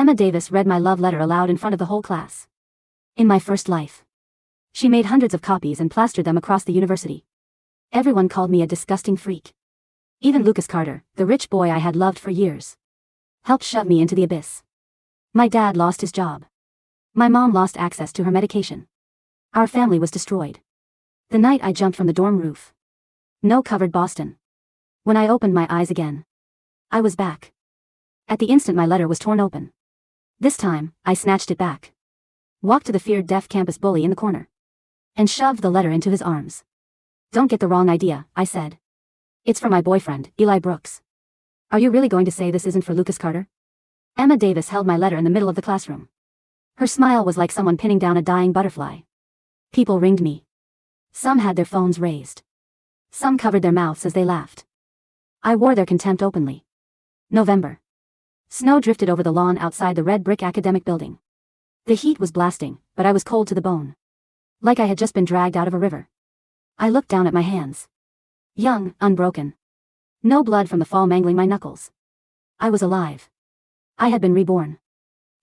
Emma Davis read my love letter aloud in front of the whole class. In my first life. She made hundreds of copies and plastered them across the university. Everyone called me a disgusting freak. Even Lucas Carter, the rich boy I had loved for years, helped shove me into the abyss. My dad lost his job. My mom lost access to her medication. Our family was destroyed. The night I jumped from the dorm roof. No covered Boston. When I opened my eyes again, I was back. At the instant my letter was torn open. This time, I snatched it back. Walked to the feared deaf campus bully in the corner. And shoved the letter into his arms. Don't get the wrong idea, I said. It's for my boyfriend, Eli Brooks. Are you really going to say this isn't for Lucas Carter? Emma Davis held my letter in the middle of the classroom. Her smile was like someone pinning down a dying butterfly. People ringed me. Some had their phones raised. Some covered their mouths as they laughed. I wore their contempt openly. November. Snow drifted over the lawn outside the red brick academic building. The heat was blasting, but I was cold to the bone. Like I had just been dragged out of a river. I looked down at my hands. Young, unbroken. No blood from the fall mangling my knuckles. I was alive. I had been reborn.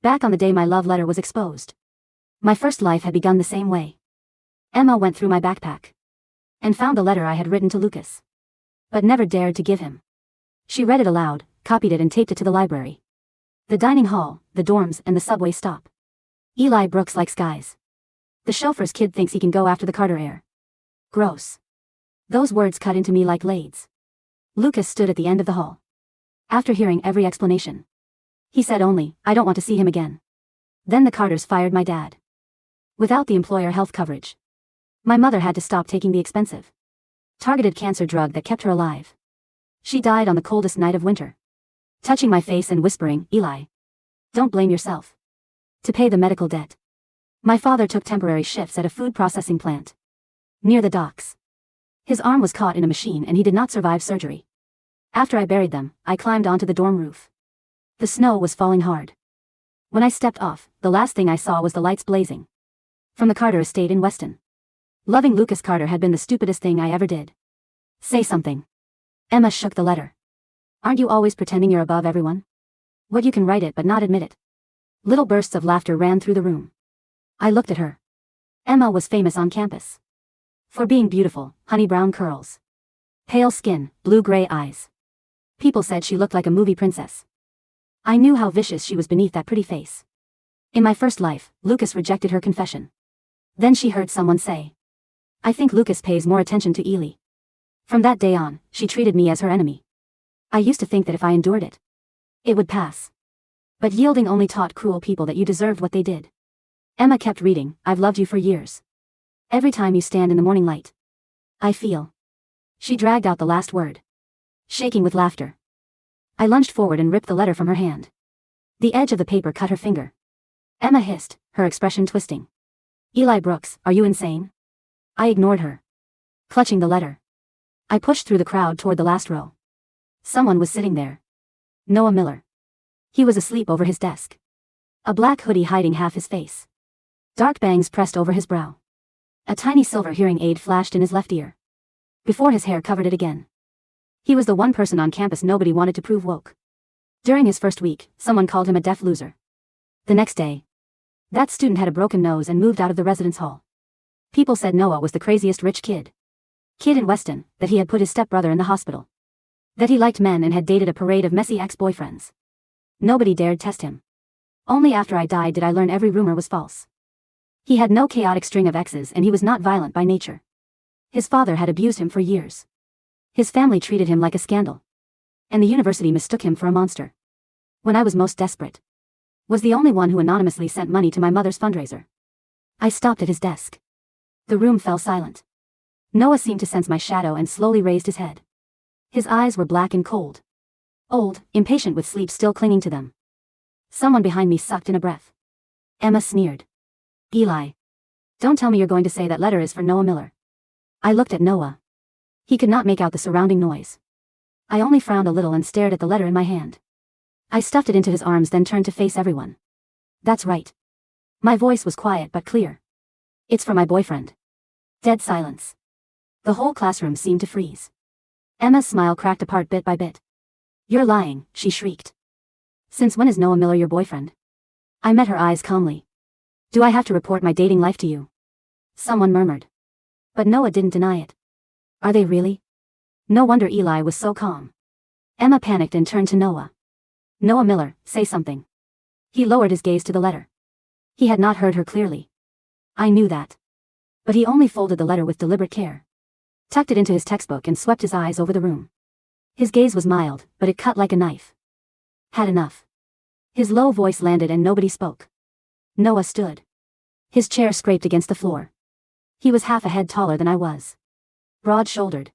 Back on the day my love letter was exposed. My first life had begun the same way. Emma went through my backpack. And found the letter I had written to Lucas. But never dared to give him. She read it aloud, copied it and taped it to the library. The dining hall, the dorms and the subway stop. Eli Brooks likes guys. The chauffeur's kid thinks he can go after the Carter heir. Gross. Those words cut into me like blades. Lucas stood at the end of the hall. After hearing every explanation, he said only, I don't want to see him again. Then the Carters fired my dad. Without the employer health coverage, my mother had to stop taking the expensive, targeted cancer drug that kept her alive. She died on the coldest night of winter, touching my face and whispering, Eli, don't blame yourself. To pay the medical debt, my father took temporary shifts at a food processing plant near the docks. His arm was caught in a machine and he did not survive surgery. After I buried them, I climbed onto the dorm roof. The snow was falling hard. When I stepped off, the last thing I saw was the lights blazing from the Carter estate in Weston. Loving Lucas Carter had been the stupidest thing I ever did. Say something. Emma shook the letter. Aren't you always pretending you're above everyone? What, you can write it but not admit it. Little bursts of laughter ran through the room. I looked at her. Emma was famous on campus for being beautiful, honey brown curls, pale skin, blue-gray eyes. People said she looked like a movie princess. I knew how vicious she was beneath that pretty face. In my first life, Lucas rejected her confession. Then she heard someone say, I think Lucas pays more attention to Eli. From that day on, she treated me as her enemy. I used to think that if I endured it, it would pass. But yielding only taught cruel people that you deserved what they did. Emma kept reading, I've loved you for years. Every time you stand in the morning light, I feel. She dragged out the last word, shaking with laughter. I lunged forward and ripped the letter from her hand. The edge of the paper cut her finger. Emma hissed, her expression twisting. Eli Brooks, are you insane? I ignored her, clutching the letter. I pushed through the crowd toward the last row. Someone was sitting there. Noah Miller. He was asleep over his desk, a black hoodie hiding half his face. Dark bangs pressed over his brow. A tiny silver hearing aid flashed in his left ear, before his hair covered it again. He was the one person on campus nobody wanted to prove woke. During his first week, someone called him a deaf loser. The next day, that student had a broken nose and moved out of the residence hall. People said Noah was the craziest rich kid in Weston, that he had put his stepbrother in the hospital, that he liked men and had dated a parade of messy ex-boyfriends. Nobody dared test him. Only after I died did I learn every rumor was false. He had no chaotic string of exes and he was not violent by nature. His father had abused him for years. His family treated him like a scandal. And the university mistook him for a monster. When I was most desperate, was the only one who anonymously sent money to my mother's fundraiser. I stopped at his desk. The room fell silent. Noah seemed to sense my shadow and slowly raised his head. His eyes were black and cold. Old, impatient with sleep still clinging to them. Someone behind me sucked in a breath. Emma sneered. Eli. Don't tell me you're going to say that letter is for Noah Miller. I looked at Noah. He could not make out the surrounding noise. I only frowned a little and stared at the letter in my hand. I stuffed it into his arms then turned to face everyone. That's right. My voice was quiet but clear. It's for my boyfriend. Dead silence. The whole classroom seemed to freeze. Emma's smile cracked apart bit by bit. You're lying, she shrieked. Since when is Noah Miller your boyfriend? I met her eyes calmly. Do I have to report my dating life to you? Someone murmured. But Noah didn't deny it. Are they really? No wonder Eli was so calm. Emma panicked and turned to Noah. Noah Miller, say something. He lowered his gaze to the letter. He had not heard her clearly. I knew that. But he only folded the letter with deliberate care. Tucked it into his textbook and swept his eyes over the room. His gaze was mild, but it cut like a knife. Had enough. His low voice landed and nobody spoke. Noah stood. His chair scraped against the floor. He was half a head taller than I was. Broad-shouldered.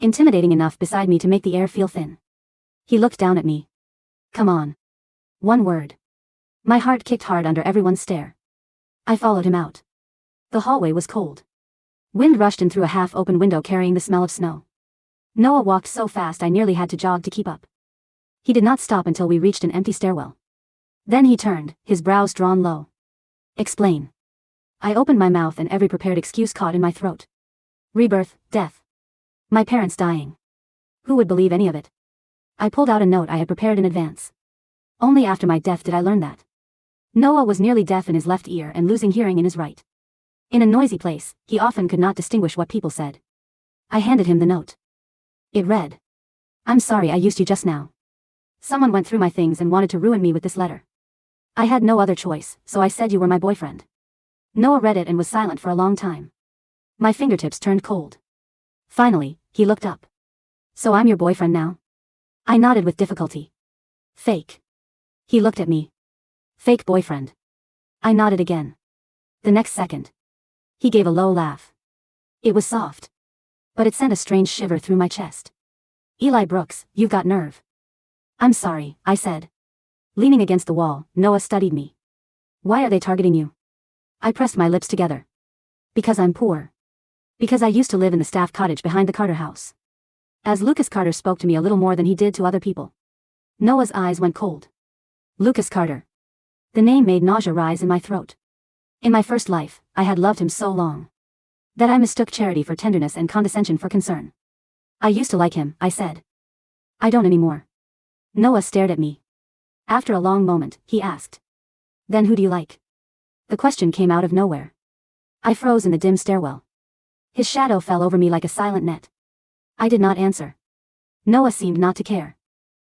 Intimidating enough beside me to make the air feel thin. He looked down at me. Come on. One word. My heart kicked hard under everyone's stare. I followed him out. The hallway was cold. Wind rushed in through a half-open window carrying the smell of snow. Noah walked so fast I nearly had to jog to keep up. He did not stop until we reached an empty stairwell. Then he turned, his brows drawn low. Explain. I opened my mouth and every prepared excuse caught in my throat. Rebirth, death. My parents dying. Who would believe any of it? I pulled out a note I had prepared in advance. Only after my death did I learn that. Noah was nearly deaf in his left ear and losing hearing in his right. In a noisy place, he often could not distinguish what people said. I handed him the note. It read. I'm sorry I used you just now. Someone went through my things and wanted to ruin me with this letter. I had no other choice, so I said you were my boyfriend. Noah read it and was silent for a long time. My fingertips turned cold. Finally, he looked up. So I'm your boyfriend now? I nodded with difficulty. Fake. He looked at me. Fake boyfriend. I nodded again. The next second. He gave a low laugh. It was soft. But it sent a strange shiver through my chest. Eli Brooks, you've got nerve. I'm sorry, I said. Leaning against the wall, Noah studied me. Why are they targeting you? I pressed my lips together. Because I'm poor. Because I used to live in the staff cottage behind the Carter house. As Lucas Carter spoke to me a little more than he did to other people. Noah's eyes went cold. Lucas Carter. The name made nausea rise in my throat. In my first life, I had loved him so long. That I mistook charity for tenderness and condescension for concern. I used to like him, I said. I don't anymore. Noah stared at me. After a long moment, he asked. Then who do you like? The question came out of nowhere. I froze in the dim stairwell. His shadow fell over me like a silent net. I did not answer. Noah seemed not to care.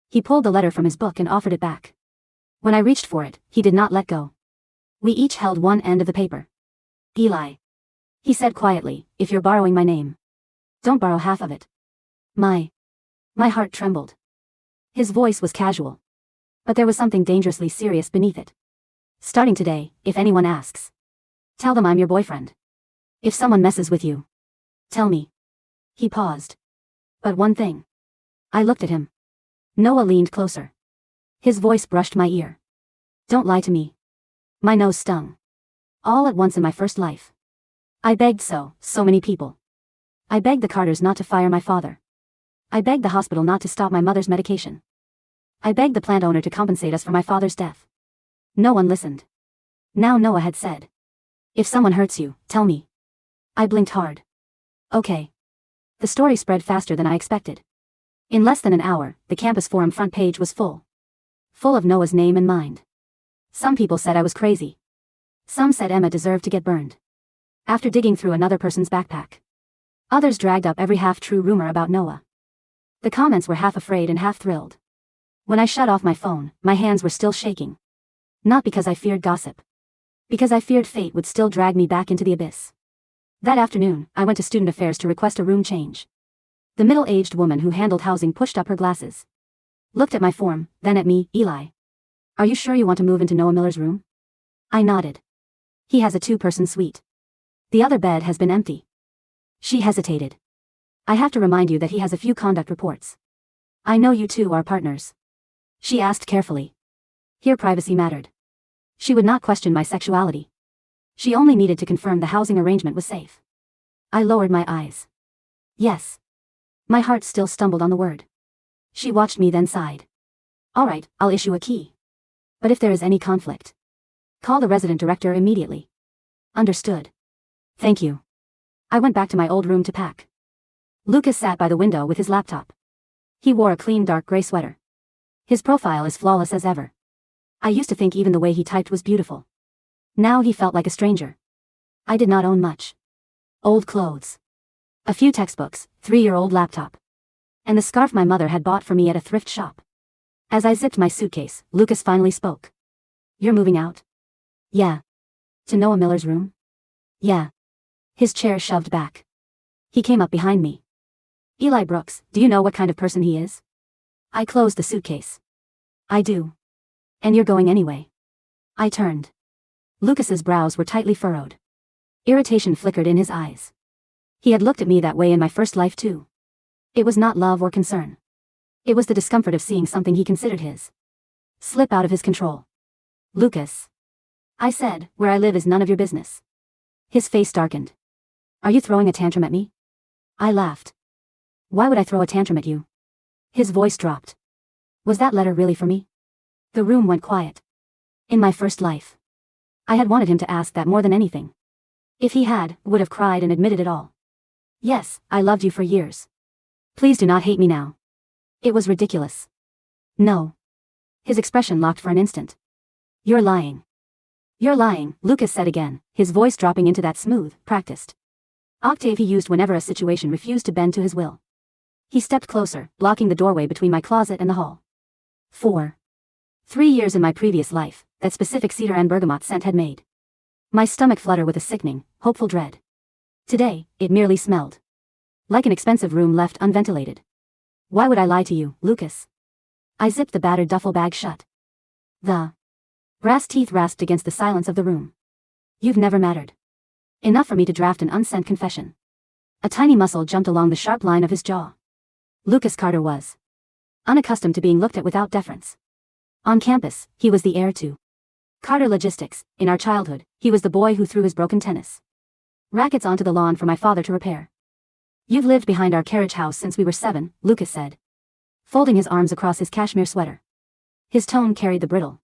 He pulled the letter from his book and offered it back. When I reached for it, he did not let go. We each held one end of the paper. Eli. He said quietly, if you're borrowing my name, don't borrow half of it. My heart trembled. His voice was casual. But there was something dangerously serious beneath it. Starting today, if anyone asks, tell them I'm your boyfriend. If someone messes with you, tell me. He paused. But one thing. I looked at him. Noah leaned closer. His voice brushed my ear. Don't lie to me. My nose stung. All at once in my first life. I begged so many people. I begged the Carters not to fire my father. I begged the hospital not to stop my mother's medication. I begged the plant owner to compensate us for my father's death. No one listened. Now Noah had said. If someone hurts you, tell me. I blinked hard. Okay. The story spread faster than I expected. In less than an hour, the campus forum front page was full. Full of Noah's name and mind. Some people said I was crazy. Some said Emma deserved to get burned. After digging through another person's backpack. Others dragged up every half-true rumor about Noah. The comments were half afraid and half thrilled. When I shut off my phone, my hands were still shaking. Not because I feared gossip. Because I feared fate would still drag me back into the abyss. That afternoon, I went to student affairs to request a room change. The middle-aged woman who handled housing pushed up her glasses. Looked at my form, then at me, Eli. Are you sure you want to move into Noah Miller's room? I nodded. He has a two-person suite. The other bed has been empty. She hesitated. I have to remind you that he has a few conduct reports. I know you two are partners. She asked carefully. Here privacy mattered. She would not question my sexuality. She only needed to confirm the housing arrangement was safe. I lowered my eyes. Yes. My heart still stumbled on the word. She watched me then sighed. All right, I'll issue a key. But if there is any conflict, call the resident director immediately. Understood. Thank you. I went back to my old room to pack. Lucas sat by the window with his laptop. He wore a clean dark gray sweater. His profile as flawless as ever. I used to think even the way he typed was beautiful. Now he felt like a stranger. I did not own much. Old clothes. A few textbooks, 3-year-old laptop. And the scarf my mother had bought for me at a thrift shop. As I zipped my suitcase, Lucas finally spoke. You're moving out? Yeah. To Noah Miller's room? Yeah. His chair shoved back. He came up behind me. Eli Brooks, do you know what kind of person he is? I closed the suitcase. I do. And you're going anyway. I turned. Lucas's brows were tightly furrowed. Irritation flickered in his eyes. He had looked at me that way in my first life too. It was not love or concern. It was the discomfort of seeing something he considered his slip out of his control. Lucas. I said, where I live is none of your business. His face darkened. Are you throwing a tantrum at me? I laughed. Why would I throw a tantrum at you? His voice dropped. Was that letter really for me? The room went quiet. In my first life. I had wanted him to ask that more than anything. If he had, would have cried and admitted it all. Yes, I loved you for years. Please do not hate me now. It was ridiculous. No. His expression locked for an instant. You're lying. You're lying, Lucas said again, his voice dropping into that smooth, practiced octave he used whenever a situation refused to bend to his will. He stepped closer, blocking the doorway between my closet and the hall. 3 years in my previous life, that specific cedar and bergamot scent had made my stomach flutter with a sickening, hopeful dread. Today, it merely smelled like an expensive room left unventilated. Why would I lie to you, Lucas? I zipped the battered duffel bag shut. The brass teeth rasped against the silence of the room. You've never mattered. Enough for me to draft an unsent confession. A tiny muscle jumped along the sharp line of his jaw. Lucas Carter was unaccustomed to being looked at without deference. On campus, he was the heir to Carter Logistics. In our childhood, he was the boy who threw his broken tennis rackets onto the lawn for my father to repair. You've lived behind our carriage house since we were 7, Lucas said, folding his arms across his cashmere sweater. His tone carried the brittle,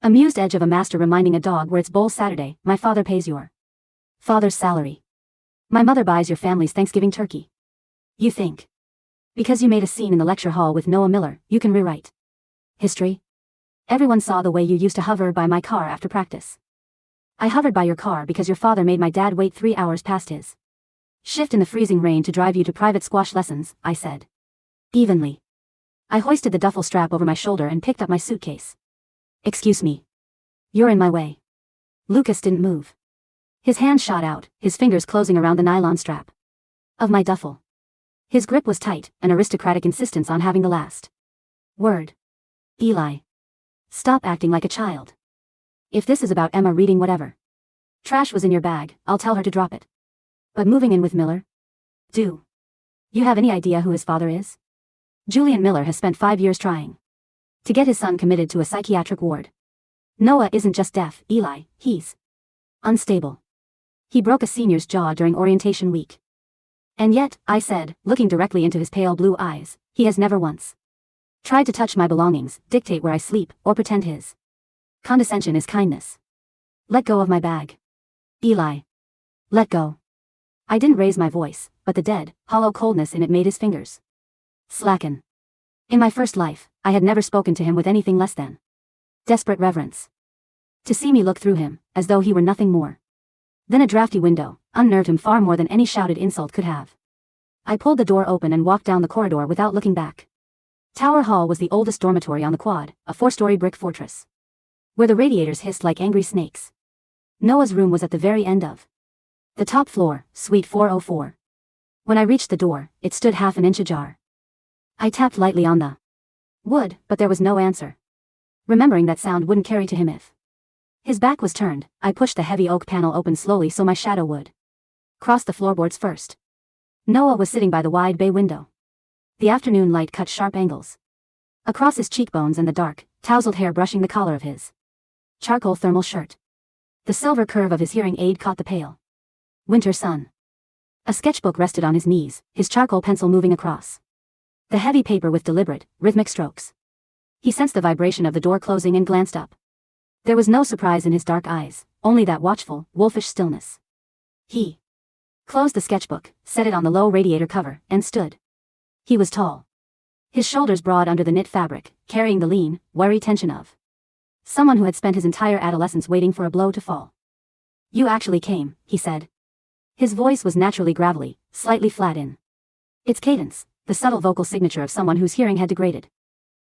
amused edge of a master reminding a dog where it's bowl Saturday, my father pays your father's salary. My mother buys your family's Thanksgiving turkey. You think, because you made a scene in the lecture hall with Noah Miller, you can rewrite history? Everyone saw the way you used to hover by my car after practice. I hovered by your car because your father made my dad wait 3 hours past his shift in the freezing rain to drive you to private squash lessons, I said. Evenly. I hoisted the duffel strap over my shoulder and picked up my suitcase. Excuse me. You're in my way. Lucas didn't move. His hand shot out, his fingers closing around the nylon strap of my duffel. His grip was tight, an aristocratic insistence on having the last word. Eli. Stop acting like a child. If this is about Emma reading whatever trash was in your bag, I'll tell her to drop it. But moving in with Miller? Do you have any idea who his father is? Julian Miller has spent 5 years trying to get his son committed to a psychiatric ward. Noah isn't just deaf, Eli, he's unstable. He broke a senior's jaw during orientation week. And yet, I said, looking directly into his pale blue eyes, he has never once tried to touch my belongings, dictate where I sleep, or pretend his condescension is kindness. Let go of my bag. Eli. Let go. I didn't raise my voice, but the dead, hollow coldness in it made his fingers slacken. In my first life, I had never spoken to him with anything less than desperate reverence. To see me look through him, as though he were nothing more than a drafty window, unnerved him far more than any shouted insult could have. I pulled the door open and walked down the corridor without looking back. Tower Hall was the oldest dormitory on the quad, a 4-story brick fortress, where the radiators hissed like angry snakes. Noah's room was at the very end of the top floor, suite 404. When I reached the door, it stood half an inch ajar. I tapped lightly on the wood, but there was no answer. Remembering that sound wouldn't carry to him if his back was turned, I pushed the heavy oak panel open slowly so my shadow would cross the floorboards first. Noah was sitting by the wide bay window. The afternoon light cut sharp angles across his cheekbones and the dark, tousled hair brushing the collar of his charcoal thermal shirt. The silver curve of his hearing aid caught the pale winter sun. A sketchbook rested on his knees, his charcoal pencil moving across the heavy paper with deliberate, rhythmic strokes. He sensed the vibration of the door closing and glanced up. There was no surprise in his dark eyes, only that watchful, wolfish stillness. He closed the sketchbook, set it on the low radiator cover, and stood. He was tall. His shoulders broad under the knit fabric, carrying the lean, wiry tension of Someone who had spent his entire adolescence waiting for a blow to fall. "You actually came," he said. His voice was naturally gravelly, slightly flat in its cadence, the subtle vocal signature of someone whose hearing had degraded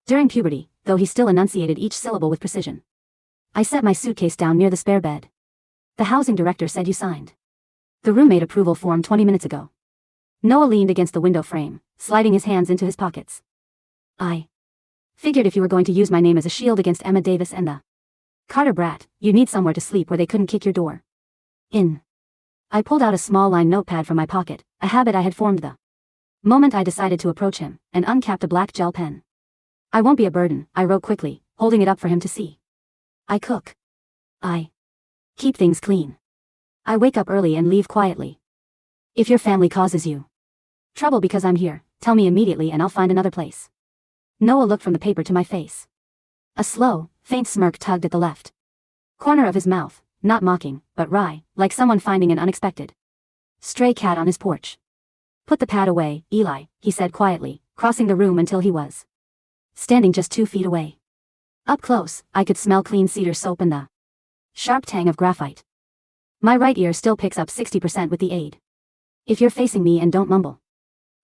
during puberty, though he still enunciated each syllable with precision. I set my suitcase down near the spare bed. "The housing director said you signed the roommate approval form 20 minutes ago." Noah leaned against the window frame, sliding his hands into his pockets. "I figured if you were going to use my name as a shield against Emma Davis and the Carter brat, you'd need somewhere to sleep where they couldn't kick your door in." I pulled out a small line notepad from my pocket, a habit I had formed the moment I decided to approach him, and uncapped a black gel pen. "I won't be a burden," I wrote quickly, holding it up for him to see. "I cook. I keep things clean. I wake up early and leave quietly. If your family causes you trouble because I'm here, tell me immediately and I'll find another place." Noah looked from the paper to my face. A slow, faint smirk tugged at the left corner of his mouth, not mocking, but wry, like someone finding an unexpected stray cat on his porch. "Put the pad away, Eli," he said quietly, crossing the room until he was standing just 2 feet away. Up close, I could smell clean cedar soap and the sharp tang of graphite. My right ear still picks up 60% with the aid. "If you're facing me and don't mumble.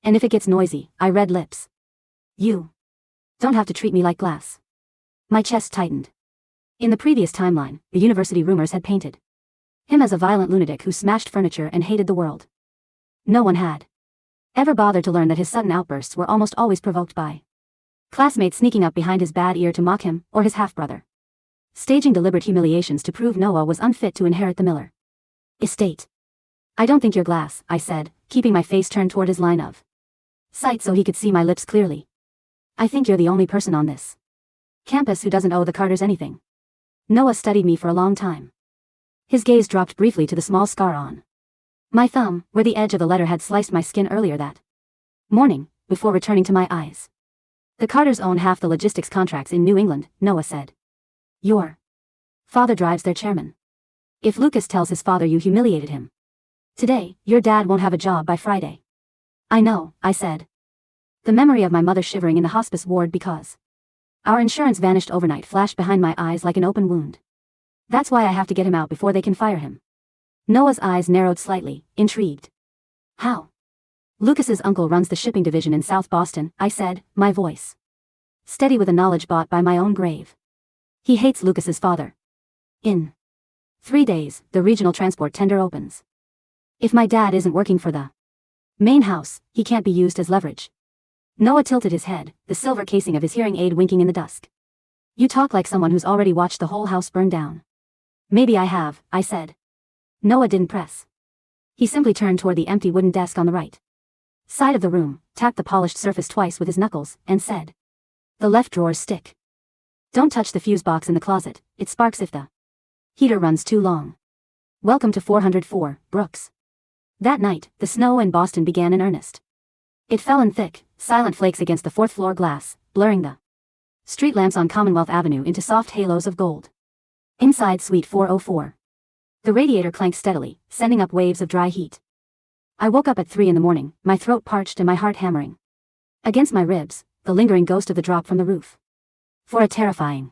And if it gets noisy," I read lips. "You don't have to treat me like glass." My chest tightened. In the previous timeline, the university rumors had painted him as a violent lunatic who smashed furniture and hated the world. No one had ever bothered to learn that his sudden outbursts were almost always provoked by classmates sneaking up behind his bad ear to mock him, or his half-brother staging deliberate humiliations to prove Noah was unfit to inherit the Miller estate. "I don't think you're glass," I said, keeping my face turned toward his line of sight so he could see my lips clearly. "I think you're the only person on this campus who doesn't owe the Carters anything." Noah studied me for a long time. His gaze dropped briefly to the small scar on my thumb, where the edge of the letter had sliced my skin earlier that morning, before returning to my eyes. "The Carters own half the logistics contracts in New England," Noah said. "Your father drives their chairman. If Lucas tells his father you humiliated him today, your dad won't have a job by Friday." "I know," I said. The memory of my mother shivering in the hospice ward because our insurance vanished overnight flashed behind my eyes like an open wound. "That's why I have to get him out before they can fire him." Noah's eyes narrowed slightly, intrigued. "How?" "Lucas's uncle runs the shipping division in South Boston," I said, my voice steady with a knowledge bought by my own grave. "He hates Lucas's father. In 3 days, the regional transport tender opens. If my dad isn't working for the main house, he can't be used as leverage." Noah tilted his head, the silver casing of his hearing aid winking in the dusk. "You talk like someone who's already watched the whole house burn down." "Maybe I have," I said. Noah didn't press. He simply turned toward the empty wooden desk on the right side of the room, tapped the polished surface twice with his knuckles, and said, "The left drawer's stick. Don't touch the fuse box in the closet, it sparks if the heater runs too long. Welcome to 404, Brooks." That night, the snow in Boston began in earnest. It fell in thick, silent flakes against the fourth-floor glass, blurring the street lamps on Commonwealth Avenue into soft halos of gold. Inside Suite 404. The radiator clanked steadily, sending up waves of dry heat. I woke up at 3 in the morning, my throat parched and my heart hammering against my ribs, the lingering ghost of the drop from the roof. For a terrifying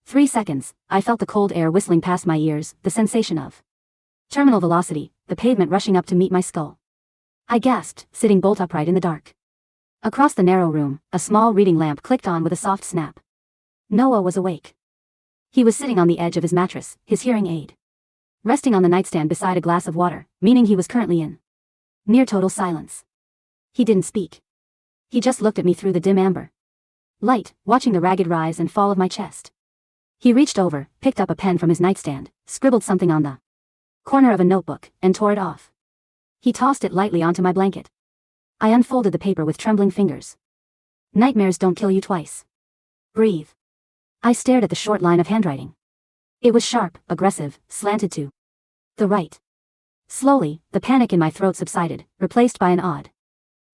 3 seconds, I felt the cold air whistling past my ears, the sensation of terminal velocity, the pavement rushing up to meet my skull. I gasped, sitting bolt upright in the dark. Across the narrow room, a small reading lamp clicked on with a soft snap. Noah was awake. He was sitting on the edge of his mattress, his hearing aid resting on the nightstand beside a glass of water, meaning he was currently in near total silence. He didn't speak. He just looked at me through the dim amber light, watching the ragged rise and fall of my chest. He reached over, picked up a pen from his nightstand, scribbled something on the corner of a notebook, and tore it off. He tossed it lightly onto my blanket. I unfolded the paper with trembling fingers. "Nightmares don't kill you twice. Breathe." I stared at the short line of handwriting. It was sharp, aggressive, slanted to the right. Slowly, the panic in my throat subsided, replaced by an odd,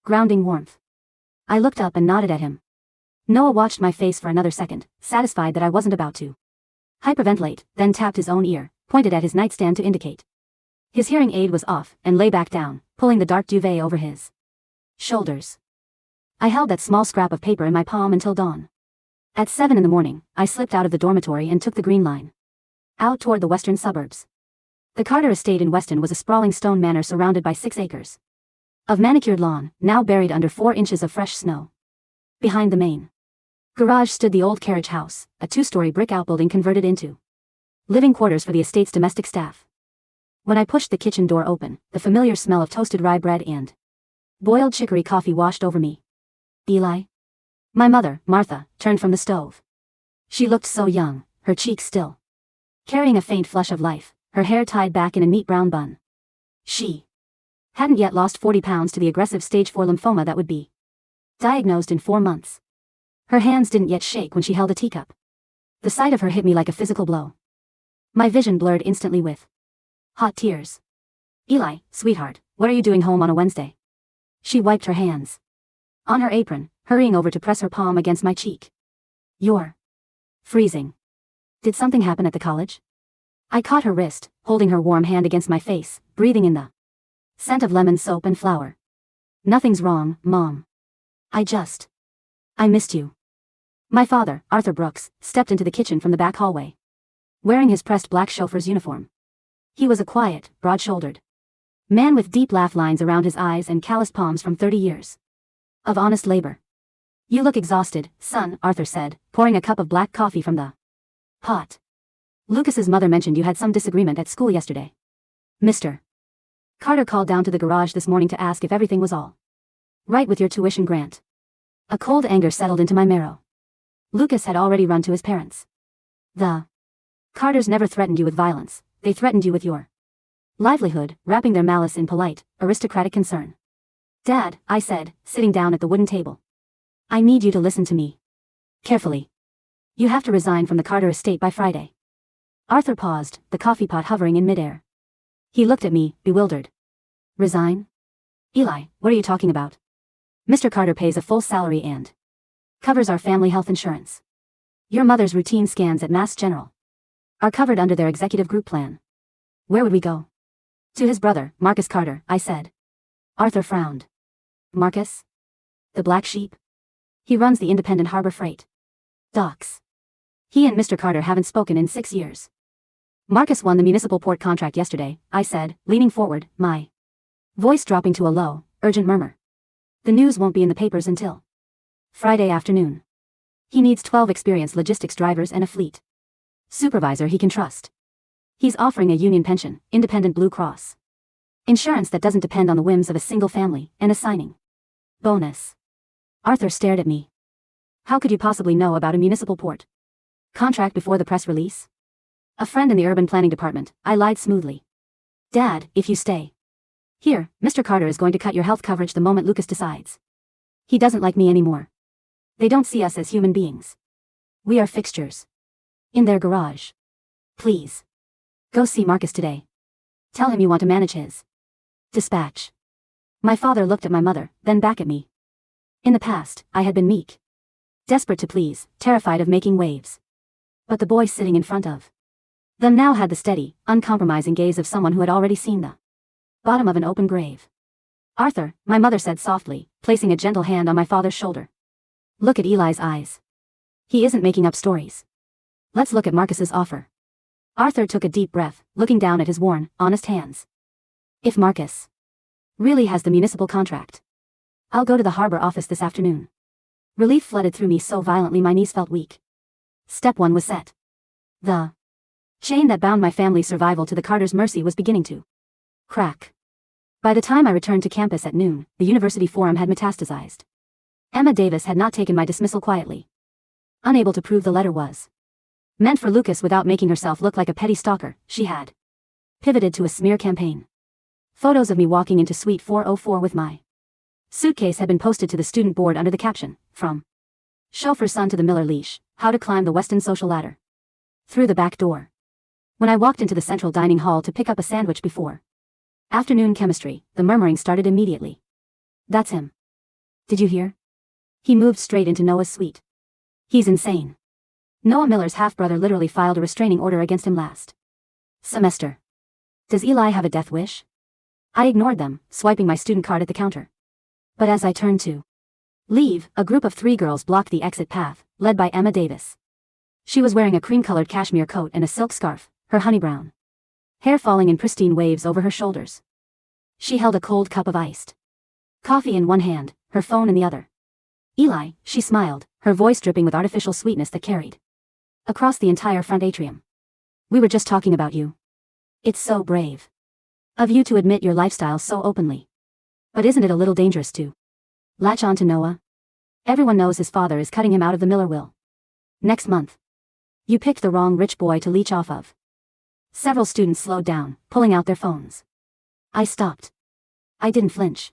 grounding warmth. I looked up and nodded at him. Noah watched my face for another second, satisfied that I wasn't about to hyperventilate, then tapped his own ear, pointed at his nightstand to indicate his hearing aid was off, and lay back down, pulling the dark duvet over his shoulders. I held that small scrap of paper in my palm until dawn. At 7 in the morning, I slipped out of the dormitory and took the Green Line. Out toward the western suburbs. The Carter estate in Weston was a sprawling stone manor surrounded by 6 acres of manicured lawn, now buried under 4 inches of fresh snow. Behind the main garage stood the old carriage house, a 2-story brick outbuilding converted into living quarters for the estate's domestic staff. When I pushed the kitchen door open, the familiar smell of toasted rye bread and boiled chicory coffee washed over me. Eli? My mother, Martha, turned from the stove. She looked so young, her cheeks still carrying a faint flush of life, her hair tied back in a neat brown bun. She hadn't yet lost 40 pounds to the aggressive stage 4 lymphoma that would be diagnosed in 4 months. Her hands didn't yet shake when she held a teacup. The sight of her hit me like a physical blow. My vision blurred instantly with hot tears. Eli, sweetheart, what are you doing home on a Wednesday? She wiped her hands on her apron, hurrying over to press her palm against my cheek. You're freezing. Did something happen at the college? I caught her wrist, holding her warm hand against my face, breathing in the scent of lemon soap and flour. Nothing's wrong, Mom. I missed you. My father, Arthur Brooks, stepped into the kitchen from the back hallway, wearing his pressed black chauffeur's uniform. He was a quiet, broad-shouldered man with deep laugh lines around his eyes and calloused palms from 30 years of honest labor. You look exhausted, son, Arthur said, pouring a cup of black coffee from the pot. Lucas's mother mentioned you had some disagreement at school yesterday. Mr. Carter called down to the garage this morning to ask if everything was all right with your tuition grant. A cold anger settled into my marrow. Lucas had already run to his parents. The Carters never threatened you with violence, they threatened you with your livelihood, wrapping their malice in polite, aristocratic concern. Dad, I said, sitting down at the wooden table. I need you to listen to me carefully. You have to resign from the Carter estate by Friday. Arthur paused, the coffee pot hovering in midair. He looked at me, bewildered. Resign? Eli, what are you talking about? Mr. Carter pays a full salary and covers our family health insurance. Your mother's routine scans at Mass General are covered under their executive group plan. Where would we go? To his brother, Marcus Carter, I said. Arthur frowned. Marcus? The black sheep? He runs the independent harbor freight docks. He and Mr. Carter haven't spoken in 6 years. Marcus won the municipal port contract yesterday, I said, leaning forward, my voice dropping to a low, urgent murmur. The news won't be in the papers until Friday afternoon. He needs 12 experienced logistics drivers and a fleet supervisor he can trust. He's offering a union pension, independent Blue Cross insurance that doesn't depend on the whims of a single family, and a signing bonus. Arthur stared at me. How could you possibly know about a municipal port contract before the press release? A friend in the urban planning department, I lied smoothly. Dad, if you stay here, Mr. Carter is going to cut your health coverage the moment Lucas decides. He doesn't like me anymore. They don't see us as human beings. We are fixtures in their garage. Please. Go see Marcus today. Tell him you want to manage his dispatch. My father looked at my mother, then back at me. In the past, I had been meek, desperate to please, terrified of making waves. But the boy sitting in front of them now had the steady, uncompromising gaze of someone who had already seen the bottom of an open grave. Arthur, my mother said softly, placing a gentle hand on my father's shoulder. Look at Eli's eyes. He isn't making up stories. Let's look at Marcus's offer. Arthur took a deep breath, looking down at his worn, honest hands. If Marcus really has the municipal contract, I'll go to the harbor office this afternoon. Relief flooded through me so violently my knees felt weak. Step 1 was set. The chain that bound my family's survival to the Carters' mercy was beginning to crack. By the time I returned to campus at noon, the university forum had metastasized. Emma Davis had not taken my dismissal quietly. Unable to prove the letter was meant for Lucas without making herself look like a petty stalker, she had pivoted to a smear campaign. Photos of me walking into Suite 404 with my suitcase had been posted to the student board under the caption, From Chauffeur's Son to the Miller Leash, How to Climb the Weston Social Ladder. Through the back door. When I walked into the central dining hall to pick up a sandwich before afternoon chemistry, the murmuring started immediately. That's him. Did you hear? He moved straight into Noah's suite. He's insane. Noah Miller's half-brother literally filed a restraining order against him last semester. Does Eli have a death wish? I ignored them, swiping my student card at the counter. But as I turned to Leave, a group of 3 girls blocked the exit path, led by Emma Davis. She was wearing a cream-colored cashmere coat and a silk scarf, her honey brown hair falling in pristine waves over her shoulders. She held a cold cup of iced coffee in one hand, her phone in the other. Eli, she smiled, her voice dripping with artificial sweetness that carried across the entire front atrium. We were just talking about you. It's so brave of you to admit your lifestyle so openly. But isn't it a little dangerous to latch on to Noah? Everyone knows his father is cutting him out of the Miller will next month. You picked the wrong rich boy to leech off of. Several students slowed down, pulling out their phones. I stopped. I didn't flinch.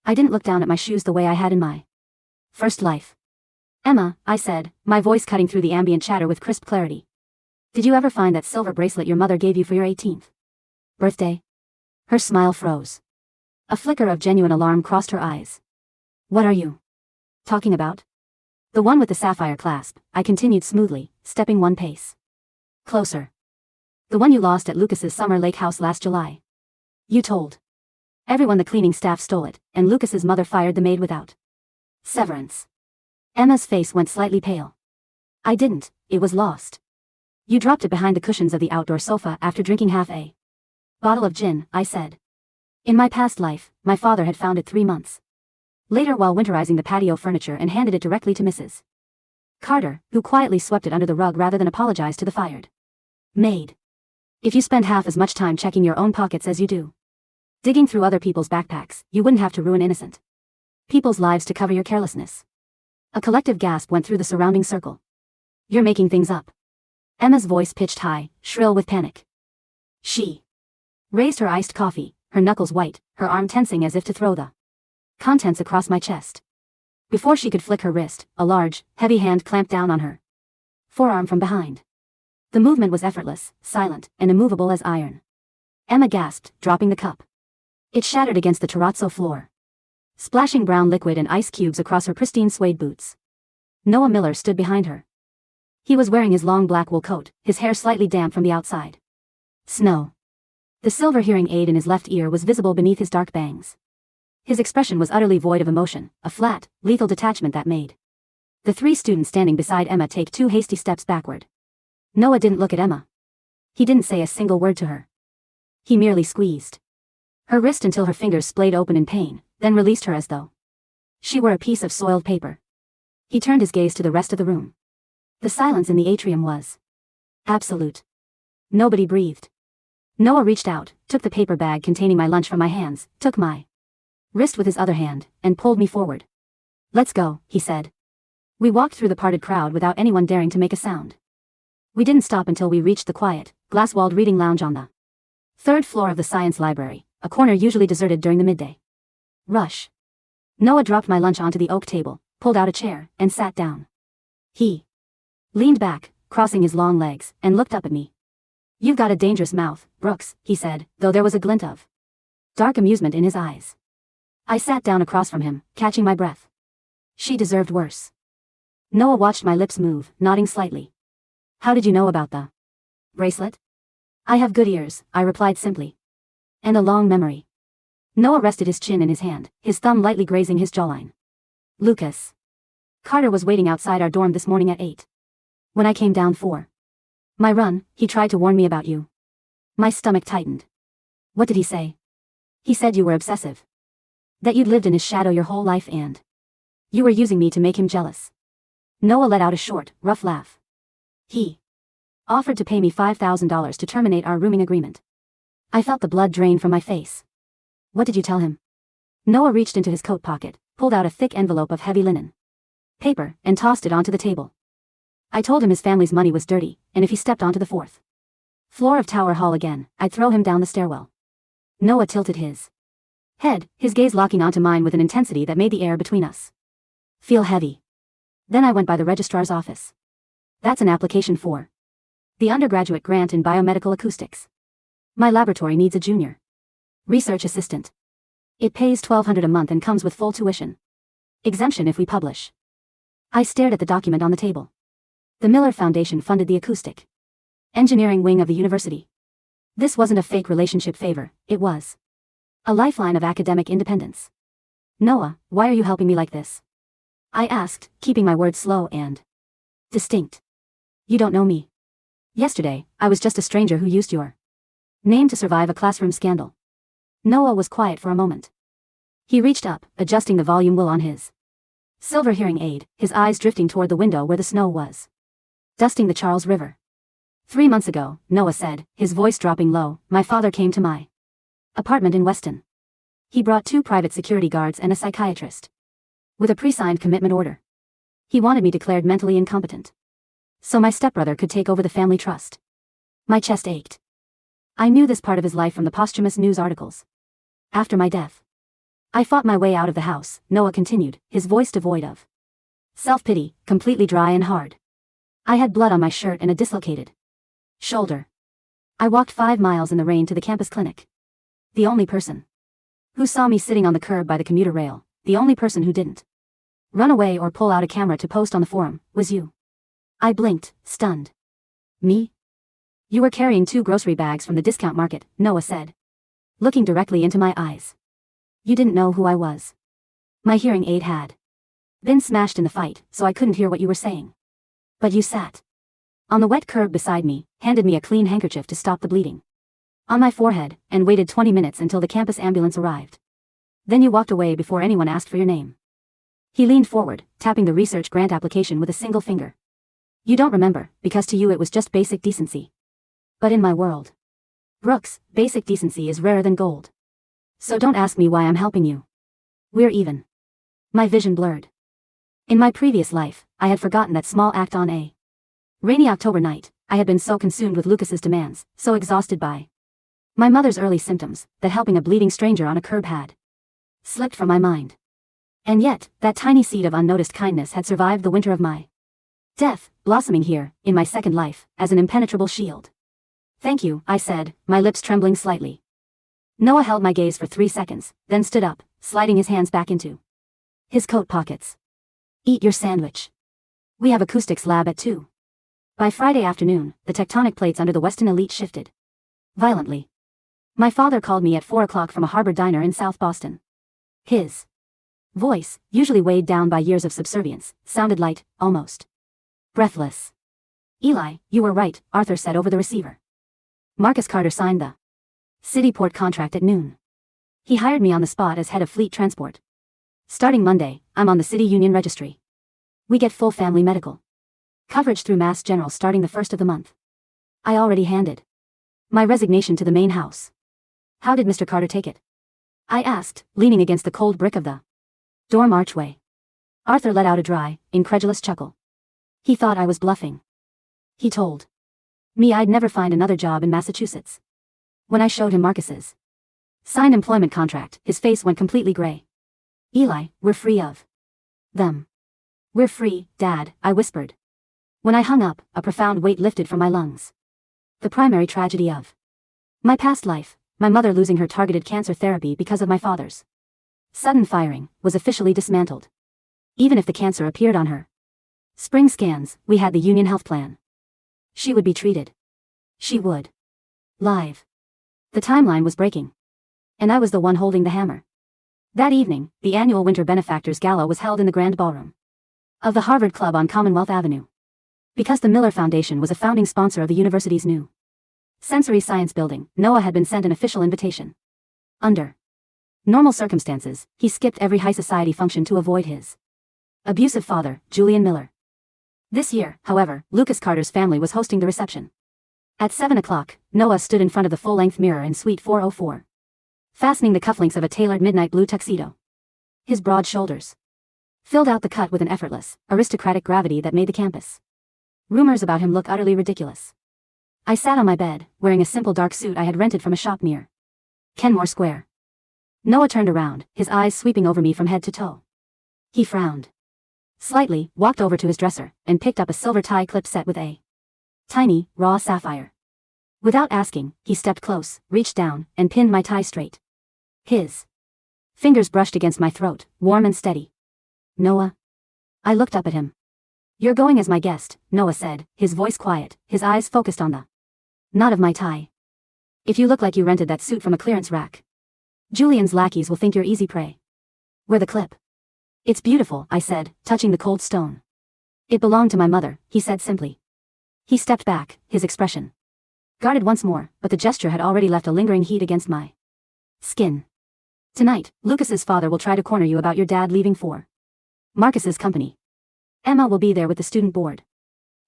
I didn't look down at my shoes the way I had in my first life. Emma, I said, my voice cutting through the ambient chatter with crisp clarity. Did you ever find that silver bracelet your mother gave you for your 18th birthday? Her smile froze. A flicker of genuine alarm crossed her eyes. What are you talking about? The one with the sapphire clasp, I continued smoothly, stepping one pace closer. The one you lost at Lucas's summer lake house last July. You told everyone the cleaning staff stole it, and Lucas's mother fired the maid without severance. Emma's face went slightly pale. I didn't, it was lost. You dropped it behind the cushions of the outdoor sofa after drinking half a bottle of gin, I said. In my past life, my father had found it 3 months later while winterizing the patio furniture and handed it directly to Mrs. Carter, who quietly swept it under the rug rather than apologize to the fired maid. If you spend half as much time checking your own pockets as you do digging through other people's backpacks, you wouldn't have to ruin innocent people's lives to cover your carelessness. A collective gasp went through the surrounding circle. You're making things up. Emma's voice pitched high, shrill with panic. She raised her iced coffee, her knuckles white, her arm tensing as if to throw the contents across my chest. Before she could flick her wrist, a large, heavy hand clamped down on her forearm from behind. The movement was effortless, silent, and immovable as iron. Emma gasped, dropping the cup. It shattered against the terrazzo floor, splashing brown liquid and ice cubes across her pristine suede boots. Noah Miller stood behind her. He was wearing his long black wool coat, his hair slightly damp from the outside snow. The silver hearing aid in his left ear was visible beneath his dark bangs. His expression was utterly void of emotion, a flat, lethal detachment that made the 3 students standing beside Emma take 2 hasty steps backward. Noah didn't look at Emma. He didn't say a single word to her. He merely squeezed her wrist until her fingers splayed open in pain, then released her as though she were a piece of soiled paper. He turned his gaze to the rest of the room. The silence in the atrium was absolute. Nobody breathed. Noah reached out, took the paper bag containing my lunch from my hands, took my wrist with his other hand, and pulled me forward. Let's go, he said. We walked through the parted crowd without anyone daring to make a sound. We didn't stop until we reached the quiet, glass-walled reading lounge on the 3rd floor of the science library, a corner usually deserted during the midday rush. Noah dropped my lunch onto the oak table, pulled out a chair, and sat down. He leaned back, crossing his long legs, and looked up at me. You've got a dangerous mouth, Brooks, he said, though there was a glint of dark amusement in his eyes. I sat down across from him, catching my breath. She deserved worse. Noah watched my lips move, nodding slightly. How did you know about the bracelet? I have good ears, I replied simply. And a long memory. Noah rested his chin in his hand, his thumb lightly grazing his jawline. Lucas Carter was waiting outside our dorm this morning at 8. When I came down for my run, he tried to warn me about you. My stomach tightened. What did he say? He said you were obsessive. That you'd lived in his shadow your whole life and you were using me to make him jealous. Noah let out a short, rough laugh. He offered to pay me $5,000 to terminate our rooming agreement. I felt the blood drain from my face. What did you tell him? Noah reached into his coat pocket, pulled out a thick envelope of heavy linen paper, and tossed it onto the table. I told him his family's money was dirty, and if he stepped onto the 4th floor of Tower Hall again, I'd throw him down the stairwell. Noah tilted his head, his gaze locking onto mine with an intensity that made the air between us feel heavy. Then I went by the registrar's office. That's an application for the undergraduate grant in biomedical acoustics. My laboratory needs a junior research assistant. It pays $1,200 a month and comes with full tuition exemption if we publish. I stared at the document on the table. The Miller Foundation funded the acoustic engineering wing of the university. This wasn't a fake relationship favor, it was a lifeline of academic independence. Noah, why are you helping me like this? I asked, keeping my words slow and distinct. You don't know me. Yesterday, I was just a stranger who used your name to survive a classroom scandal. Noah was quiet for a moment. He reached up, adjusting the volume wheel on his silver hearing aid, his eyes drifting toward the window where the snow was dusting the Charles River. 3 months ago, Noah said, his voice dropping low, my father came to my apartment in Weston. He brought 2 private security guards and a psychiatrist. With a pre-signed commitment order. He wanted me declared mentally incompetent. So my stepbrother could take over the family trust. My chest ached. I knew this part of his life from the posthumous news articles. After my death, I fought my way out of the house, Noah continued, his voice devoid of self-pity, completely dry and hard. I had blood on my shirt and a dislocated shoulder. I walked 5 miles in the rain to the campus clinic. The only person who saw me sitting on the curb by the commuter rail, the only person who didn't run away or pull out a camera to post on the forum, was you. I blinked, stunned. Me? You were carrying 2 grocery bags from the discount market, Noah said, looking directly into my eyes. You didn't know who I was. My hearing aid had been smashed in the fight, so I couldn't hear what you were saying. But you sat on the wet curb beside me, handed me a clean handkerchief to stop the bleeding on my forehead, and waited 20 minutes until the campus ambulance arrived. Then you walked away before anyone asked for your name. He leaned forward, tapping the research grant application with a single finger. You don't remember, because to you it was just basic decency. But in my world, Brooks, basic decency is rarer than gold. So don't ask me why I'm helping you. We're even. My vision blurred. In my previous life, I had forgotten that small act on a rainy October night. I had been so consumed with Lucas's demands, so exhausted by my mother's early symptoms, that helping a bleeding stranger on a curb had slipped from my mind. And yet, that tiny seed of unnoticed kindness had survived the winter of my death, blossoming here, in my second life, as an impenetrable shield. Thank you, I said, my lips trembling slightly. Noah held my gaze for 3 seconds, then stood up, sliding his hands back into his coat pockets. Eat your sandwich. We have acoustics lab at 2. By Friday afternoon, the tectonic plates under the Weston elite shifted violently. My father called me at 4 o'clock from a harbor diner in South Boston. His voice, usually weighed down by years of subservience, sounded light, almost breathless. Eli, you were right, Arthur said over the receiver. Marcus Carter signed the city port contract at noon. He hired me on the spot as head of fleet transport. Starting Monday, I'm on the city union registry. We get full family medical coverage through Mass General starting the 1st of the month. I already handed my resignation to the main house. How did Mr. Carter take it? I asked, leaning against the cold brick of the dorm archway. Arthur let out a dry, incredulous chuckle. He thought I was bluffing. He told me I'd never find another job in Massachusetts. When I showed him Marcus's signed employment contract, his face went completely gray. Eli, we're free of them. We're free, Dad, I whispered. When I hung up, a profound weight lifted from my lungs. The primary tragedy of my past life, my mother losing her targeted cancer therapy because of my father's sudden firing, was officially dismantled. Even if the cancer appeared on her spring scans, we had the union health plan. She would be treated. She would live. The timeline was breaking. And I was the one holding the hammer. That evening, the annual Winter Benefactors Gala was held in the Grand Ballroom of the Harvard Club on Commonwealth Avenue. Because the Miller Foundation was a founding sponsor of the university's new sensory science building, Noah had been sent an official invitation. Under normal circumstances, he skipped every high society function to avoid his abusive father, Julian Miller. This year, however, Lucas Carter's family was hosting the reception. At 7 o'clock, Noah stood in front of the full-length mirror in Suite 404, fastening the cufflinks of a tailored midnight blue tuxedo. His broad shoulders filled out the cut with an effortless, aristocratic gravity that made the campus rumors about him look utterly ridiculous. I sat on my bed, wearing a simple dark suit I had rented from a shop near Kenmore Square. Noah turned around, his eyes sweeping over me from head to toe. He frowned slightly, walked over to his dresser, and picked up a silver tie clip set with a tiny, raw sapphire. Without asking, he stepped close, reached down, and pinned my tie straight. His fingers brushed against my throat, warm and steady. Noah. I looked up at him. You're going as my guest, Noah said, his voice quiet, his eyes focused on the knot of my tie. If you look like you rented that suit from a clearance rack, Julian's lackeys will think you're easy prey. Wear the clip. It's beautiful, I said, touching the cold stone. It belonged to my mother, he said simply. He stepped back, his expression guarded once more, but the gesture had already left a lingering heat against my skin. Tonight, Lucas's father will try to corner you about your dad leaving for Marcus's company. Emma will be there with the student board.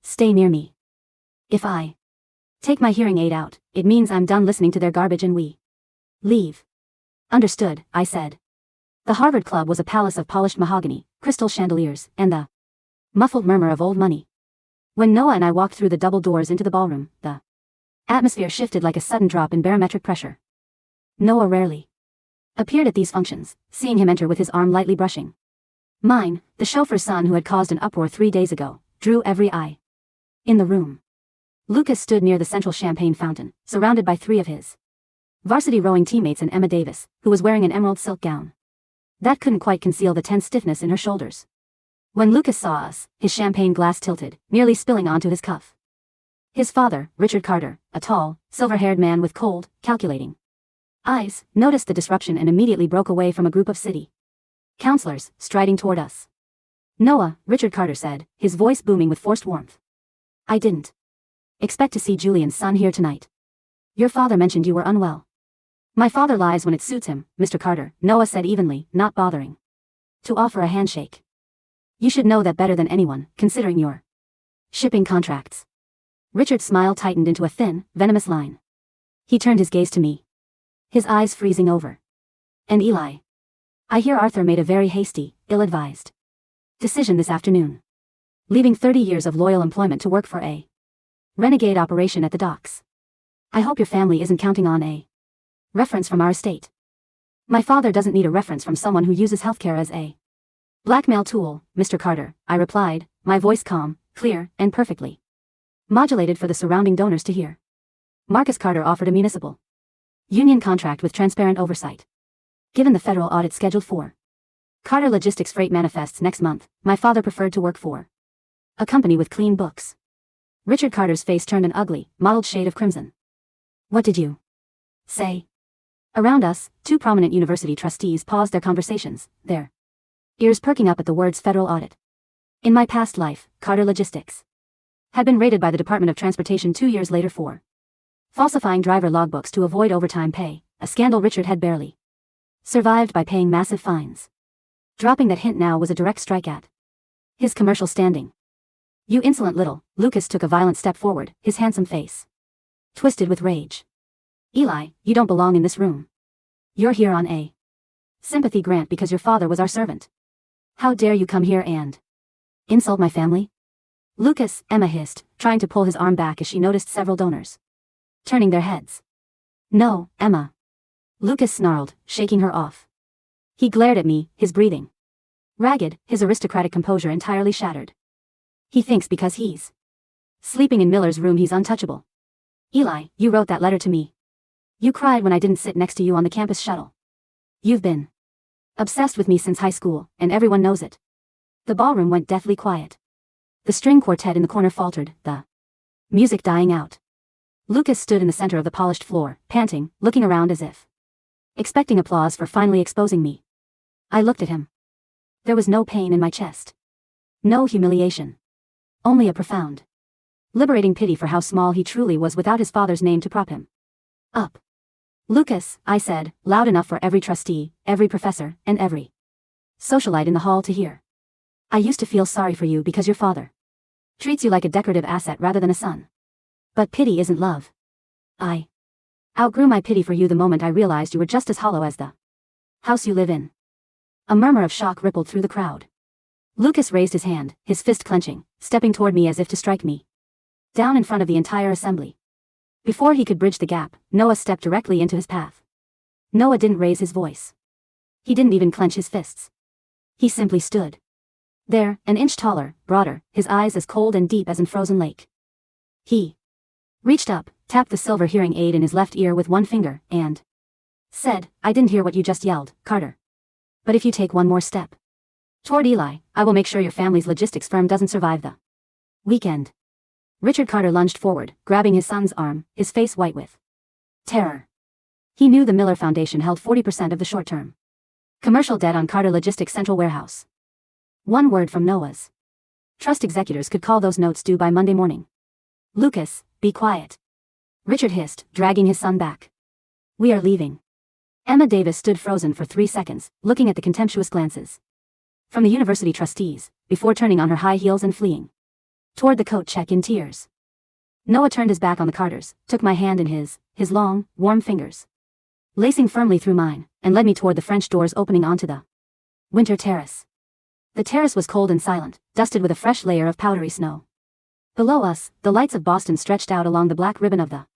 Stay near me. If I take my hearing aid out, it means I'm done listening to their garbage and we leave. Understood, I said. The Harvard Club was a palace of polished mahogany, crystal chandeliers, and the muffled murmur of old money. When Noah and I walked through the double doors into the ballroom, the atmosphere shifted like a sudden drop in barometric pressure. Noah rarely appeared at these functions, seeing him enter with his arm lightly brushing mine, the chauffeur's son who had caused an uproar 3 days ago, drew every eye in the room. Lucas stood near the central champagne fountain, surrounded by 3 of his varsity rowing teammates and Emma Davis, who was wearing an emerald silk gown that couldn't quite conceal the tense stiffness in her shoulders. When Lucas saw us, his champagne glass tilted, nearly spilling onto his cuff. His father, Richard Carter, a tall, silver-haired man with cold, calculating eyes, noticed the disruption and immediately broke away from a group of city counselors, striding toward us. Noah, Richard Carter said, his voice booming with forced warmth. I didn't expect to see Julian's son here tonight. Your father mentioned you were unwell. My father lies when it suits him, Mr. Carter, Noah said evenly, not bothering to offer a handshake. You should know that better than anyone, considering your shipping contracts. Richard's smile tightened into a thin, venomous line. He turned his gaze to me, his eyes freezing over. And Eli. I hear Arthur made a very hasty, ill-advised decision this afternoon. Leaving 30 years of loyal employment to work for a renegade operation at the docks. I hope your family isn't counting on a reference from our estate. My father doesn't need a reference from someone who uses healthcare as a blackmail tool, Mr. Carter, I replied, my voice calm, clear, and perfectly modulated for the surrounding donors to hear. Marcus Carter offered a municipal union contract with transparent oversight. Given the federal audit scheduled for Carter Logistics freight manifests next month, my father preferred to work for a company with clean books. Richard Carter's face turned an ugly, mottled shade of crimson. What did you say? Around us, 2 prominent university trustees paused their conversations, their ears perking up at the words federal audit. In my past life, Carter Logistics had been raided by the Department of Transportation 2 years later for falsifying driver logbooks to avoid overtime pay, a scandal Richard had barely survived by paying massive fines. Dropping that hint now was a direct strike at his commercial standing. You insolent little, Lucas took a violent step forward, his handsome face twisted with rage. Eli, you don't belong in this room. You're here on a sympathy grant because your father was our servant. How dare you come here and insult my family? Lucas, Emma hissed, trying to pull his arm back as she noticed several donors turning their heads. No, Emma. Lucas snarled, shaking her off. He glared at me, his breathing ragged, his aristocratic composure entirely shattered. He thinks because he's sleeping in Miller's room he's untouchable. Eli, you wrote that letter to me. You cried when I didn't sit next to you on the campus shuttle. You've been obsessed with me since high school, and everyone knows it. The ballroom went deathly quiet. The string quartet in the corner faltered, the music dying out. Lucas stood in the center of the polished floor, panting, looking around as if expecting applause for finally exposing me. I looked at him. There was no pain in my chest. No humiliation. Only a profound, liberating pity for how small he truly was without his father's name to prop him up. Lucas, I said, loud enough for every trustee, every professor, and every socialite in the hall to hear. I used to feel sorry for you because your father treats you like a decorative asset rather than a son. But pity isn't love. I outgrew my pity for you the moment I realized you were just as hollow as the house you live in. A murmur of shock rippled through the crowd. Lucas raised his hand, his fist clenching, stepping toward me as if to strike me down in front of the entire assembly. Before he could bridge the gap, Noah stepped directly into his path. Noah didn't raise his voice. He didn't even clench his fists. He simply stood there, an inch taller, broader, his eyes as cold and deep as in frozen lake. He reached up, tapped the silver hearing aid in his left ear with one finger, and said, I didn't hear what you just yelled, Carter. But if you take one more step toward Eli, I will make sure your family's logistics firm doesn't survive the weekend. Richard Carter lunged forward, grabbing his son's arm, his face white with terror. He knew the Miller Foundation held 40% of the short-term commercial debt on Carter Logistics Central Warehouse. One word from Noah's trust executors could call those notes due by Monday morning. Lucas, be quiet. Richard hissed, dragging his son back. We are leaving. Emma Davis stood frozen for 3 seconds, looking at the contemptuous glances from the university trustees, before turning on her high heels and fleeing toward the coat check in tears. Noah turned his back on the Carters, took my hand in his long, warm fingers, lacing firmly through mine, and led me toward the French doors opening onto the winter terrace. The terrace was cold and silent, dusted with a fresh layer of powdery snow. Below us, the lights of Boston stretched out along the black ribbon of the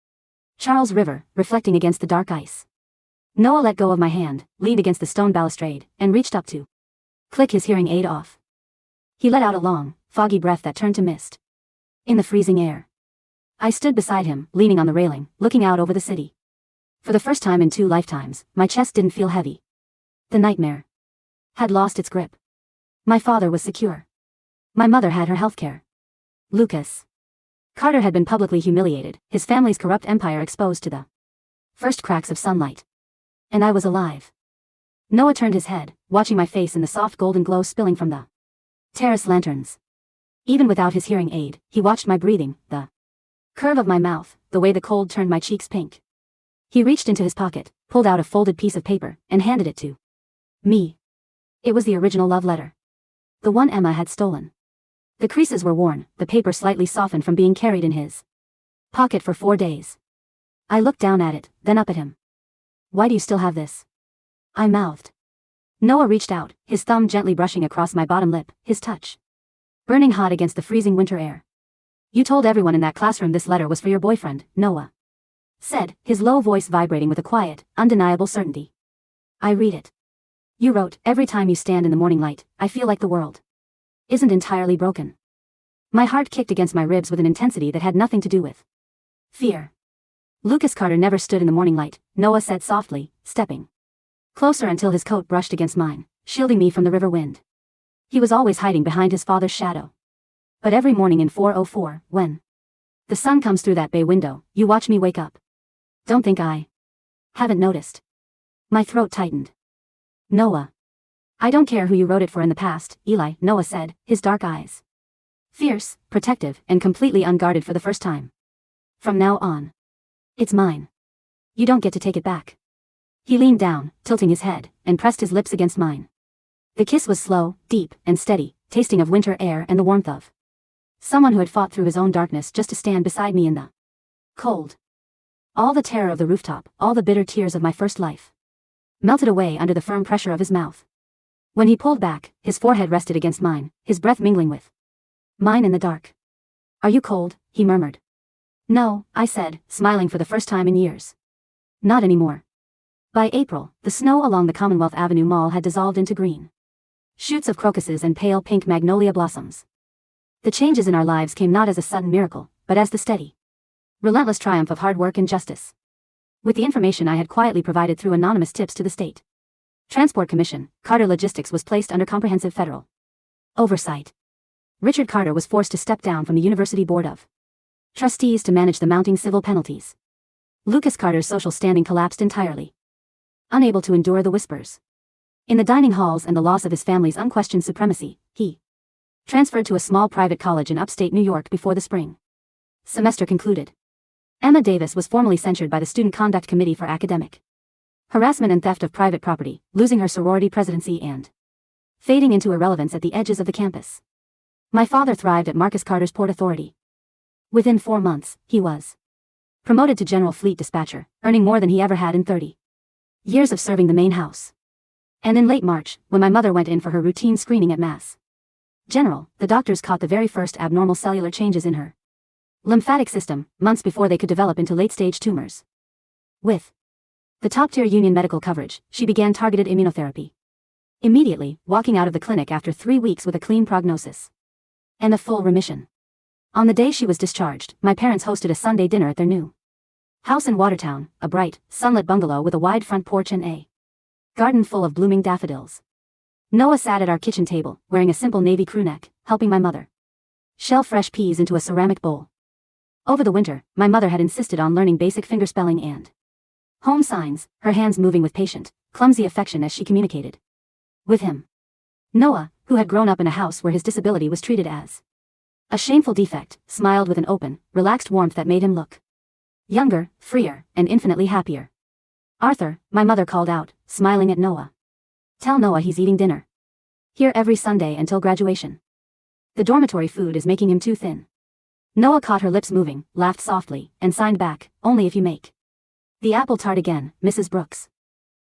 Charles River, reflecting against the dark ice. Noah let go of my hand, leaned against the stone balustrade, and reached up to click his hearing aid off. He let out a long, foggy breath that turned to mist in the freezing air. I stood beside him, leaning on the railing, looking out over the city. For the first time in 2 lifetimes, my chest didn't feel heavy. The nightmare had lost its grip. My father was secure. My mother had her healthcare. Lucas Carter had been publicly humiliated, his family's corrupt empire exposed to the first cracks of sunlight. And I was alive. Noah turned his head, watching my face in the soft golden glow spilling from the terrace lanterns. Even without his hearing aid, he watched my breathing, the curve of my mouth, the way the cold turned my cheeks pink. He reached into his pocket, pulled out a folded piece of paper, and handed it to me. It was the original love letter. The one Emma had stolen. The creases were worn, the paper slightly softened from being carried in his pocket for 4 days. I looked down at it, then up at him. Why do you still have this? I mouthed. Noah reached out, his thumb gently brushing across my bottom lip, his touch burning hot against the freezing winter air. You told everyone in that classroom this letter was for your boyfriend, Noah said, his low voice vibrating with a quiet, undeniable certainty. I read it. You wrote, every time you stand in the morning light, I feel like the world isn't entirely broken. My heart kicked against my ribs with an intensity that had nothing to do with fear. Lucas Carter never stood in the morning light, Noah said softly, stepping closer until his coat brushed against mine, shielding me from the river wind. He was always hiding behind his father's shadow. But every morning in 4:04, when the sun comes through that bay window, you watch me wake up. Don't think I haven't noticed. My throat tightened. Noah. I don't care who you wrote it for in the past, Eli, Noah said, his dark eyes fierce, protective, and completely unguarded for the first time. From now on, it's mine. You don't get to take it back. He leaned down, tilting his head, and pressed his lips against mine. The kiss was slow, deep, and steady, tasting of winter air and the warmth of someone who had fought through his own darkness just to stand beside me in the cold. All the terror of the rooftop, all the bitter tears of my first life, melted away under the firm pressure of his mouth. When he pulled back, his forehead rested against mine, his breath mingling with mine in the dark. Are you cold? He murmured. No, I said, smiling for the first time in years. Not anymore. By April, the snow along the Commonwealth Avenue Mall had dissolved into green shoots of crocuses and pale pink magnolia blossoms. The changes in our lives came not as a sudden miracle, but as the steady, relentless triumph of hard work and justice. With the information I had quietly provided through anonymous tips to the State Transport Commission, Carter Logistics was placed under comprehensive federal oversight. Richard Carter was forced to step down from the University Board of Trustees to manage the mounting civil penalties. Lucas Carter's social standing collapsed entirely. Unable to endure the whispers in the dining halls and the loss of his family's unquestioned supremacy, he transferred to a small private college in upstate New York before the spring semester concluded. Emma Davis was formally censured by the Student Conduct Committee for academic harassment and theft of private property, losing her sorority presidency and fading into irrelevance at the edges of the campus. My father thrived at Marcus Carter's Port Authority. Within 4 months, he was promoted to General Fleet Dispatcher, earning more than he ever had in 30 years of serving the main house. And in late March, when my mother went in for her routine screening at Mass General, the doctors caught the very first abnormal cellular changes in her lymphatic system, months before they could develop into late-stage tumors. With the top-tier union medical coverage, she began targeted immunotherapy. Immediately, walking out of the clinic after 3 weeks with a clean prognosis and a full remission. On the day she was discharged, my parents hosted a Sunday dinner at their new house in Watertown, a bright, sunlit bungalow with a wide front porch and a garden full of blooming daffodils. Noah sat at our kitchen table, wearing a simple navy crew neck, helping my mother shell fresh peas into a ceramic bowl. Over the winter, my mother had insisted on learning basic fingerspelling and home signs, her hands moving with patient, clumsy affection as she communicated with him. Noah, who had grown up in a house where his disability was treated as a shameful defect, smiled with an open, relaxed warmth that made him look younger, freer, and infinitely happier. "Arthur," my mother called out, smiling at Noah. "Tell Noah he's eating dinner here every Sunday until graduation. The dormitory food is making him too thin." Noah caught her lips moving, laughed softly, and signed back, "Only if you make the apple tart again, Mrs. Brooks."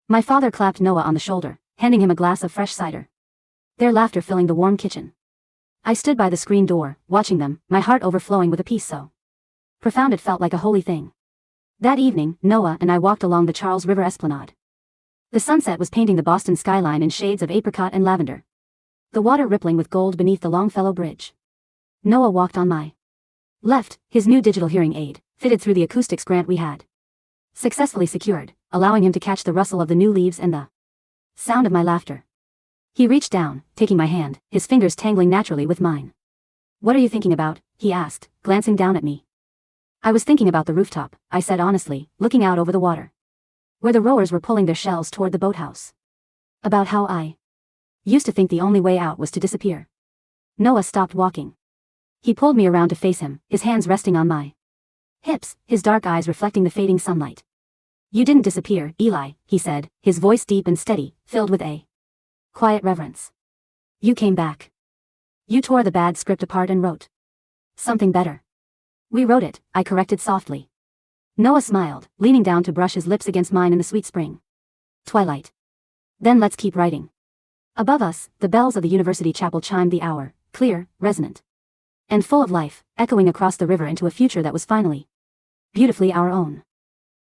My father clapped Noah on the shoulder, handing him a glass of fresh cider, their laughter filling the warm kitchen. I stood by the screen door, watching them, my heart overflowing with a peace so profound it felt like a holy thing. That evening, Noah and I walked along the Charles River Esplanade. The sunset was painting the Boston skyline in shades of apricot and lavender, the water rippling with gold beneath the Longfellow Bridge. Noah walked on my left, his new digital hearing aid, fitted through the acoustics grant we had successfully secured, allowing him to catch the rustle of the new leaves and the sound of my laughter. He reached down, taking my hand, his fingers tangling naturally with mine. "What are you thinking about?" he asked, glancing down at me. "I was thinking about the rooftop," I said honestly, looking out over the water, where the rowers were pulling their shells toward the boathouse. About how I used to think the only way out was to disappear. Noah stopped walking. He pulled me around to face him, his hands resting on my hips, his dark eyes reflecting the fading sunlight. "You didn't disappear, Eli," he said, his voice deep and steady, filled with a quiet reverence. "You came back. You tore the bad script apart and wrote something better." "We wrote it," I corrected softly. Noah smiled, leaning down to brush his lips against mine in the sweet spring twilight. "Then let's keep writing." Above us, the bells of the university chapel chimed the hour, clear, resonant, and full of life, echoing across the river into a future that was finally beautifully our own.